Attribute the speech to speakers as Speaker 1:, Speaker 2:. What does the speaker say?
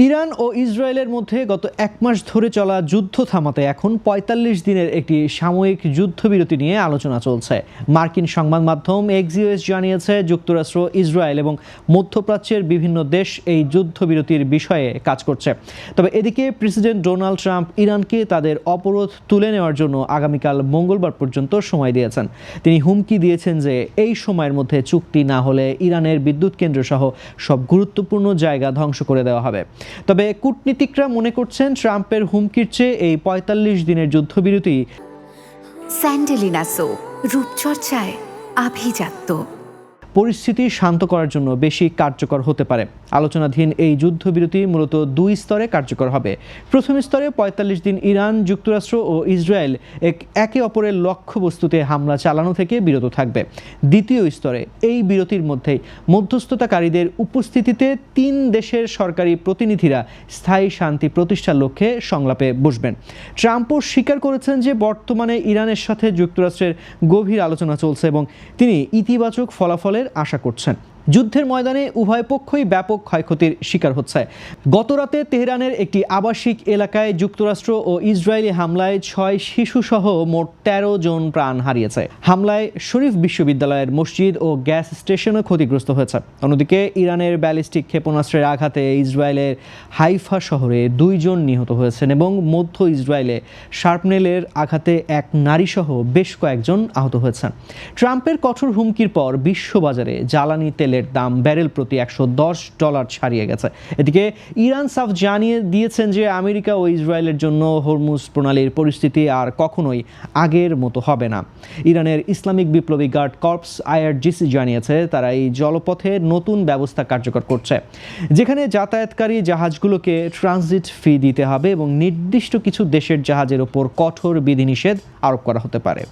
Speaker 1: Iran ও ইসরায়েলের মধ্যে গত এক মাস ধরে চলা যুদ্ধ থামাতে এখন ৪৫ দিনের একটি সাময়িক যুদ্ধবিরতি নিয়ে আলোচনা চলছে। মার্কিন সংবাদ মাধ্যম এক্সিওস জানিয়েছে, যুক্তরাষ্ট্র, ইসরায়েল এবং মধ্যপ্রাচ্যের বিভিন্ন দেশ এই যুদ্ধবিরতির বিষয়ে কাজ করছে। তবে এদিকে প্রেসিডেন্ট ডোনাল্ড ট্রাম্প ইরানকে তাদের অবরোধ তুলে নেওয়ার জন্য আগামীকাল মঙ্গলবার পর্যন্ত সময় দিয়েছেন। তিনি হুমকি দিয়েছেন যে এই সময়ের মধ্যে চুক্তি না হলে ইরানের বিদ্যুৎ কেন্দ্র সহ সব গুরুত্বপূর্ণ জায়গা ধ্বংস করে দেওয়া হবে। তবে কূটনীতিকরা মনে করছেন, ট্রাম্পের হুমকির চেয়ে এই ৪৫ দিনের যুদ্ধবিরতি
Speaker 2: স্যান্ডেলিনা সো রূপচর্চায় আভিজাত্য
Speaker 1: পরিস্থিতি শান্ত করার জন্য বেশি কার্যকর হতে পারে। আলোচনাধীন এই যুদ্ধবিরতি মূলত দুই স্তরে কার্যকর হবে। প্রথম স্তরে ৪৫ দিন ইরান, যুক্তরাষ্ট্র ও ইসরায়েল একে অপরের লক্ষ্যবস্তুতে হামলা চালানো থেকে বিরত থাকবে। দ্বিতীয় স্তরে এই বিরতির মধ্যেই মধ্যস্থতাকারীদের উপস্থিতিতে ৩ দেশের সরকারি প্রতিনিধিরা স্থায়ী শান্তি প্রতিষ্ঠার লক্ষ্যে সংলাপে বসবেন। ট্রাম্পও স্বীকার করেছেন যে বর্তমানে ইরানের সাথে যুক্তরাষ্ট্রের গভীর আলোচনা চলছে এবং তিনি ইতিবাচক ফলাফলের আশা করছেন। যুদ্ধের ময়দানে উভয় পক্ষই ব্যাপক ক্ষয়ক্ষতির শিকার হচ্ছে। গতরাতে তেহরানের একটি আবাসিক এলাকায় যুক্তরাষ্ট্র ও ইসরায়েলি হামলায় ৬ শিশুসহ মোট ১৩ জন প্রাণ হারিয়েছে। হামলায় শরীফ বিশ্ববিদ্যালয়ের মসজিদ ও গ্যাস স্টেশনও ক্ষতিগ্রস্ত হয়েছে। অন্যদিকে ইরানের ব্যালিস্টিক ক্ষেপণাস্ত্রের আঘাতে ইসরায়েলের হাইফা শহরে ২ জন নিহত হয়েছেন এবং মধ্য ইসরায়েলে শার্পনেলের আঘাতে এক নারীসহ বেশ কয়েকজন আহত হয়েছেন। ট্রাম্পের কঠোর হুমকির পর বিশ্ববাজারে জ্বালানি তেলের দাম ব্যারেল প্রতি $১১০ ছাড়িয়ে গেছে। এদিকে ইরান সাফ জানিয়ে দিয়েছেন যে আমেরিকা ও ইসরায়েলের জন্য হরমুজ প্রণালীর পরিস্থিতি আর কখনোই আগের মতো হবে না। ইরানের ইসলামিক বিপ্লবী গার্ড কর্পস IRGC জানিয়েছে, তারা এই জলপথে নতুন ব্যবস্থা কার্যকর করছে, যেখানে যাতায়াতকারী জাহাজগুলোকে ট্রানজিট ফি দিতে হবে এবং নির্দিষ্ট কিছু দেশের জাহাজের ওপর কঠোর বিধিনিষেধ আরোপ করা হতে পারে।